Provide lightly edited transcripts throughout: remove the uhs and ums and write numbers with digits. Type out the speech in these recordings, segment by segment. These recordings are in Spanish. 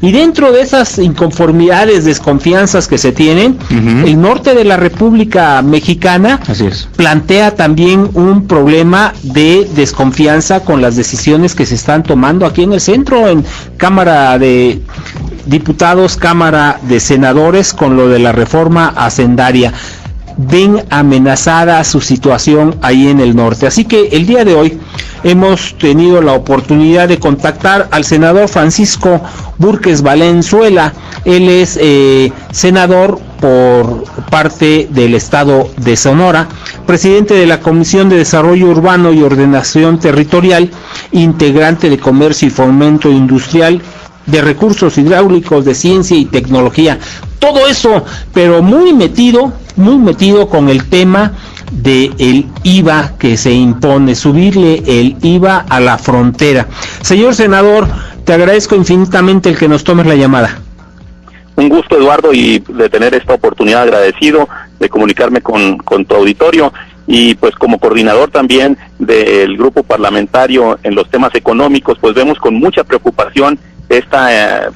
Y dentro de esas inconformidades, desconfianzas que se tienen, el norte de la República Mexicana plantea también un problema de desconfianza con las decisiones que se están tomando aquí en el centro, en Cámara de Diputados, Cámara de Senadores, con lo de la reforma hacendaria. Ven amenazada su situación ahí en el norte. Así que el día de hoy hemos tenido la oportunidad de contactar al senador Francisco Burques Valenzuela. Él es senador por parte del estado de Sonora, presidente de la Comisión de Desarrollo Urbano y Ordenación Territorial, integrante de Comercio y Fomento Industrial, de Recursos Hidráulicos, de Ciencia y Tecnología. Todo eso, pero muy metido con el tema de el IVA que se impone, subirle el IVA a la frontera. Señor senador, te agradezco infinitamente el que nos tomes la llamada. Un gusto, Eduardo, y de tener esta oportunidad, agradecido de comunicarme con tu auditorio, y pues como coordinador también del grupo parlamentario en los temas económicos, pues vemos con mucha preocupación esta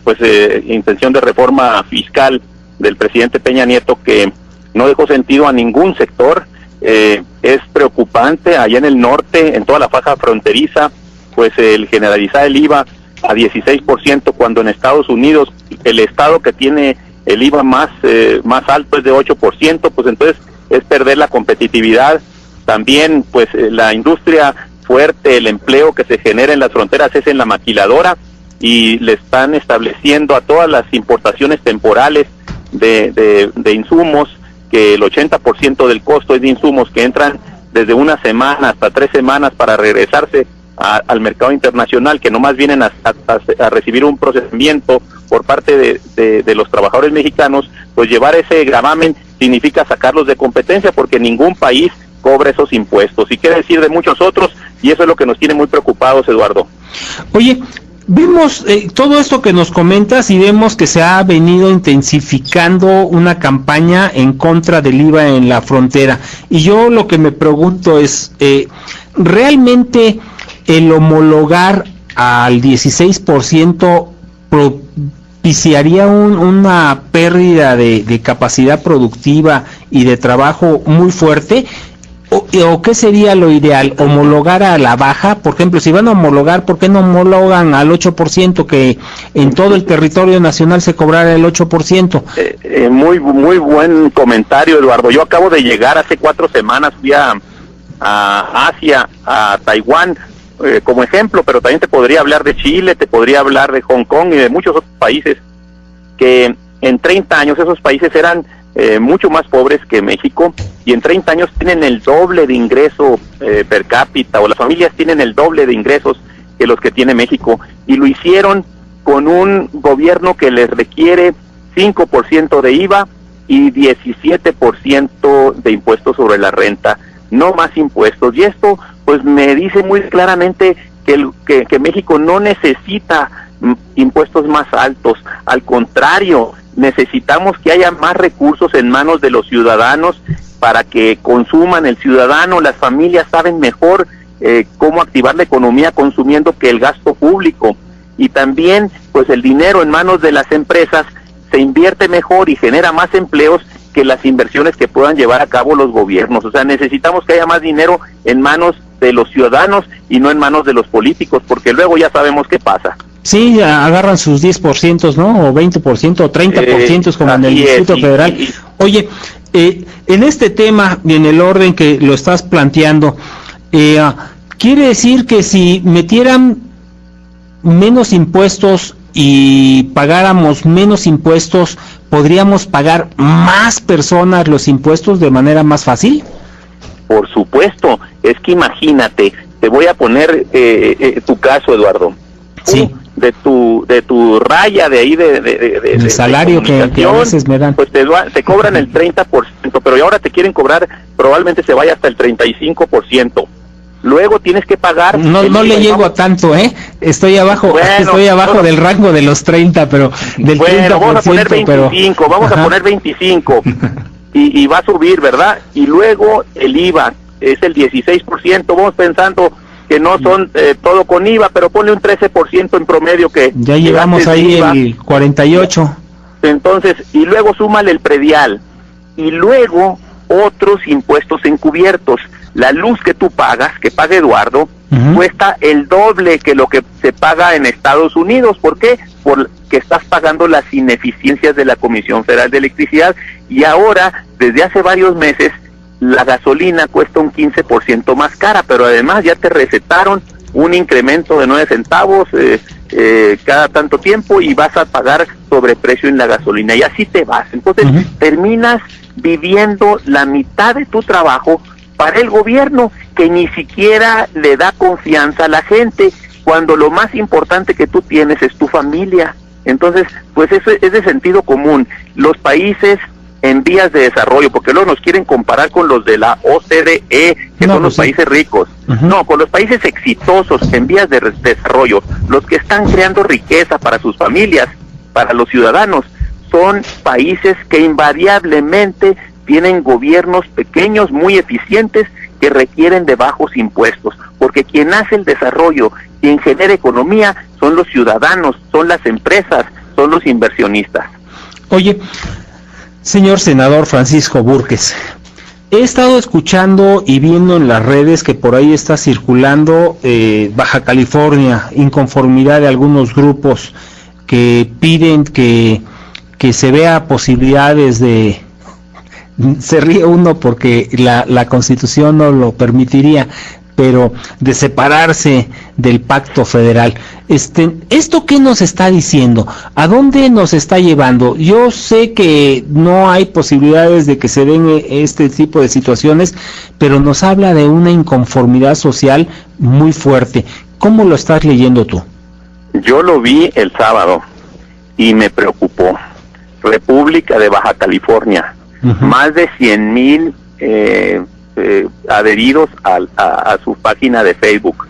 intención de reforma fiscal del presidente Peña Nieto, que no dejó sentido a ningún sector. Es preocupante allá en el norte, en toda la faja fronteriza, pues el generalizar el IVA a 16%, cuando en Estados Unidos el estado que tiene el IVA más alto es de 8%, pues entonces es perder la competitividad. También pues la industria fuerte, el empleo que se genera en las fronteras es en la maquiladora, y le están estableciendo a todas las importaciones temporales de insumos, que el 80% del costo es de insumos que entran desde una semana hasta 3 semanas para regresarse al mercado internacional, que nomás vienen a recibir un procesamiento por parte de los trabajadores mexicanos. Pues llevar ese gravamen significa sacarlos de competencia, porque ningún país cobra esos impuestos, y quiere decir de muchos otros, y eso es lo que nos tiene muy preocupados, Eduardo. Oye, vemos todo esto que nos comentas, y vemos que se ha venido intensificando una campaña en contra del IVA en la frontera, y yo lo que me pregunto es, ¿realmente el homologar al 16% propiciaría una pérdida de capacidad productiva y de trabajo muy fuerte? ¿O qué sería lo ideal? ¿Homologar a la baja? Por ejemplo, si van a homologar, ¿por qué no homologan al 8%, que en todo el territorio nacional se cobrara el 8%? Muy buen comentario, Eduardo. Yo acabo de llegar hace 4 semanas, fui a Asia, a Taiwán, como ejemplo, pero también te podría hablar de Chile, te podría hablar de Hong Kong y de muchos otros países que en 30 años esos países eran mucho más pobres que México, y en 30 años tienen el doble de ingreso per cápita, o las familias tienen el doble de ingresos que los que tiene México, y lo hicieron con un gobierno que les requiere 5% de IVA y 17% de impuestos sobre la renta, no más impuestos. Y esto pues me dice muy claramente que México no necesita impuestos más altos, al contrario, necesitamos que haya más recursos en manos de los ciudadanos para que consuman. El ciudadano, las familias saben mejor cómo activar la economía consumiendo que el gasto público, y también pues el dinero en manos de las empresas se invierte mejor y genera más empleos que las inversiones que puedan llevar a cabo los gobiernos. O sea, necesitamos que haya más dinero en manos de los ciudadanos y no en manos de los políticos, porque luego ya sabemos qué pasa. Sí, agarran sus 10%, ¿no? O 20%, o 30%, como en el Distrito Federal. Oye, en este tema y en el orden que lo estás planteando, quiere decir que si metieran menos impuestos y pagáramos menos impuestos, ¿podríamos pagar más personas los impuestos de manera más fácil? Por supuesto, es que imagínate, te voy a poner tu caso, Eduardo. Sí. De tu raya de ahí el salario que a veces me dan, pues te cobran el 30%, pero ahora te quieren cobrar, probablemente se vaya hasta el 35%. Luego tienes que pagar. No le llego a tanto, estoy abajo, del rango de los 30, pero del 30%. Vamos a poner 25, vamos a poner 25 y va a subir, ¿verdad? Y luego el IVA es el 16%, vamos pensando que no son todo con IVA, pero ponle un 13% en promedio que... Ya llevamos ahí el 48%. Entonces, y luego súmale el predial, y luego otros impuestos encubiertos. La luz que tú pagas, que paga Eduardo, cuesta el doble que lo que se paga en Estados Unidos. ¿Por qué? Porque estás pagando las ineficiencias de la Comisión Federal de Electricidad, y ahora, desde hace varios meses, la gasolina cuesta un 15% más cara, pero además ya te recetaron un incremento de 9 centavos cada tanto tiempo, y vas a pagar sobreprecio en la gasolina, y así te vas. Entonces terminas viviendo la mitad de tu trabajo para el gobierno, que ni siquiera le da confianza a la gente, cuando lo más importante que tú tienes es tu familia. Entonces, pues eso es de sentido común. Los países en vías de desarrollo, porque luego nos quieren comparar con los de la OCDE, que son los países ricos. No, con los países exitosos en vías de desarrollo, los que están creando riqueza para sus familias, para los ciudadanos, son países que invariablemente tienen gobiernos pequeños, muy eficientes, que requieren de bajos impuestos, porque quien hace el desarrollo, quien genera economía, son los ciudadanos, son las empresas, son los inversionistas. Oye, señor senador Francisco Búrquez, he estado escuchando y viendo en las redes que por ahí está circulando Baja California, inconformidad de algunos grupos que piden que se vea posibilidades de... Se ríe uno porque la Constitución no lo permitiría, pero de separarse del pacto federal. ¿Esto qué nos está diciendo? ¿A dónde nos está llevando? Yo sé que no hay posibilidades de que se den este tipo de situaciones, pero nos habla de una inconformidad social muy fuerte. ¿Cómo lo estás leyendo tú? Yo lo vi el sábado y me preocupó. República de Baja California, más de 100,000 adheridos a su página de Facebook.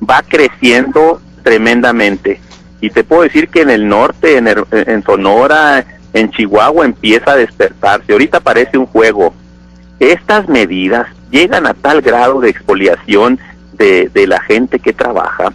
Va creciendo tremendamente, y te puedo decir que en el norte, en Sonora, en Chihuahua, empieza a despertarse. Ahorita parece un juego. Estas medidas llegan a tal grado de expoliación de la gente que trabaja,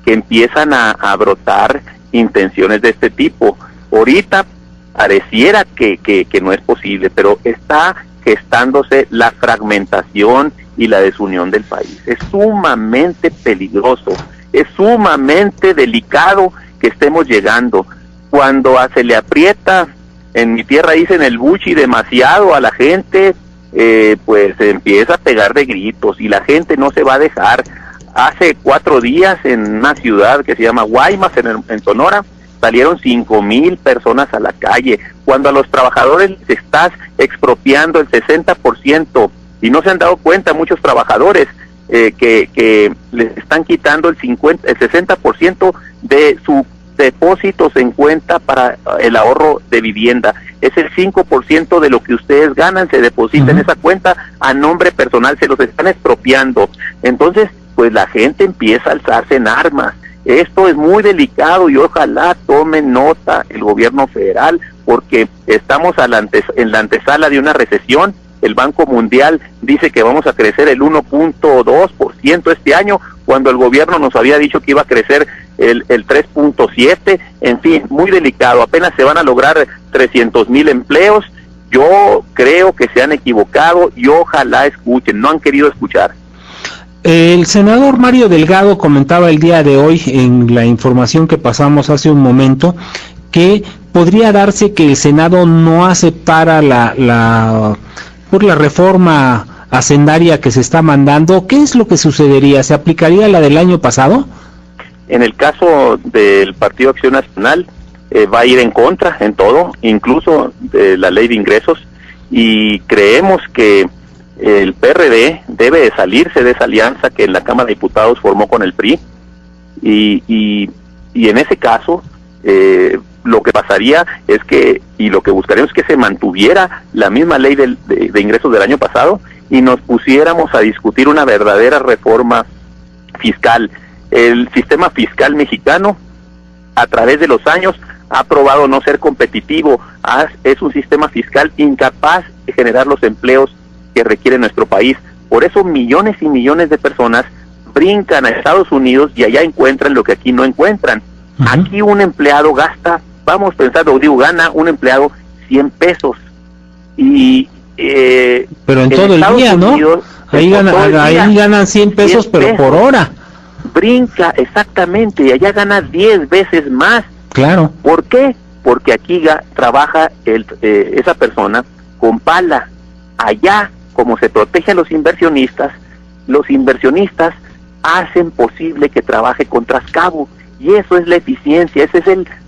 que empiezan a brotar intenciones de este tipo. Ahorita pareciera que no es posible, pero está gestándose la fragmentación y la desunión del país. Es sumamente peligroso, es sumamente delicado que estemos llegando. Cuando se le aprieta, en mi tierra dicen el buchi demasiado a la gente, pues empieza a pegar de gritos, y la gente no se va a dejar. Hace 4 días en una ciudad que se llama Guaymas, en Sonora, salieron 5,000 personas a la calle. Cuando a los trabajadores les estás expropiando el 60%, y no se han dado cuenta muchos trabajadores que les están quitando el 60% de sus depósitos en cuenta para el ahorro de vivienda. Es el 5% de lo que ustedes ganan, se deposita en esa cuenta a nombre personal, se los están expropiando. Entonces, pues la gente empieza a alzarse en armas. Esto es muy delicado, y ojalá tomen nota el gobierno federal, porque estamos en la antesala de una recesión. El Banco Mundial dice que vamos a crecer el 1.2% este año, cuando el gobierno nos había dicho que iba a crecer el 3.7%. En fin, muy delicado. Apenas se van a lograr 300,000 empleos. Yo creo que se han equivocado, y ojalá escuchen. No han querido escuchar. El senador Mario Delgado comentaba el día de hoy, en la información que pasamos hace un momento, que podría darse que el Senado no aceptara la reforma hacendaria que se está mandando. ¿Qué es lo que sucedería? ¿Se aplicaría la del año pasado? En el caso del Partido Acción Nacional, va a ir en contra en todo, incluso de la ley de ingresos, y creemos que el PRD debe de salirse de esa alianza que en la Cámara de Diputados formó con el PRI, y en ese caso lo que pasaría es que, y lo que buscaríamos, es que se mantuviera la misma ley de ingresos del año pasado, y nos pusiéramos a discutir una verdadera reforma fiscal. El sistema fiscal mexicano, a través de los años, ha probado no ser competitivo. Es un sistema fiscal incapaz de generar los empleos que requiere nuestro país. Por eso millones y millones de personas brincan a Estados Unidos y allá encuentran lo que aquí no encuentran. Aquí un empleado gasta, vamos pensando, gana un empleado 100 pesos. Y pero en todo el día, Unidos, ¿no? Ahí ganan 100 pesos, pero por hora. Brinca, exactamente, y allá gana 10 veces más. Claro. ¿Por qué? Porque aquí trabaja esa persona con pala. Allá, como se protegen los inversionistas hacen posible que trabaje con trascabo. Y eso es la eficiencia, esa es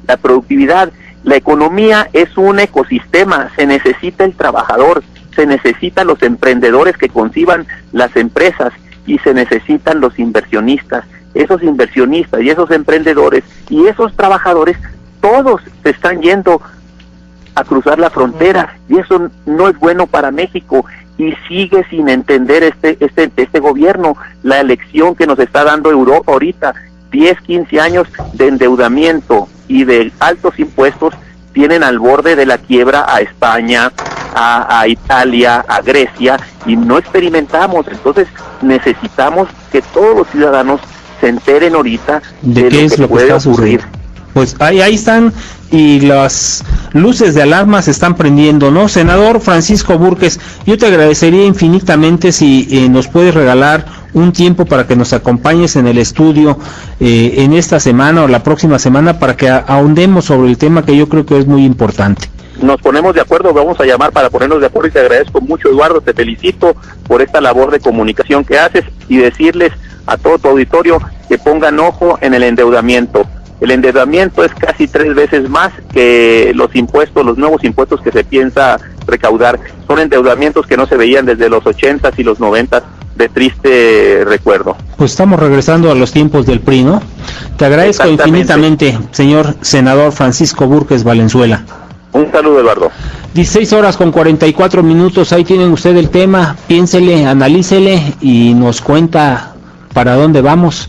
la productividad. La economía es un ecosistema, se necesita el trabajador, se necesitan los emprendedores que conciban las empresas y se necesitan los inversionistas. Esos inversionistas y esos emprendedores y esos trabajadores, todos se están yendo a cruzar la frontera y eso no es bueno para México. Y sigue sin entender este gobierno la elección que nos está dando Europa ahorita. 10, 15 años de endeudamiento y de altos impuestos tienen al borde de la quiebra a España, a Italia, a Grecia, y no experimentamos. Entonces necesitamos que todos los ciudadanos se enteren ahorita de qué es lo que puede ocurrir. Pues ahí están, y las luces de alarma se están prendiendo, ¿no? Senador Francisco Búrquez, yo te agradecería infinitamente si nos puedes regalar un tiempo para que nos acompañes en el estudio en esta semana o la próxima semana para que ahondemos sobre el tema que yo creo que es muy importante. Nos ponemos de acuerdo, vamos a llamar para ponernos de acuerdo y te agradezco mucho, Eduardo, te felicito por esta labor de comunicación que haces y decirles a todo tu auditorio que pongan ojo en el endeudamiento. El endeudamiento es casi 3 veces más que los impuestos, los nuevos impuestos que se piensa recaudar. Son endeudamientos que no se veían desde los 80s y los 90s, de triste recuerdo. Pues estamos regresando a los tiempos del PRI, ¿no? Te agradezco infinitamente, señor senador Francisco Búrquez Valenzuela. Un saludo, Eduardo. 16:44, ahí tienen usted el tema, piénsele, analícele y nos cuenta para dónde vamos.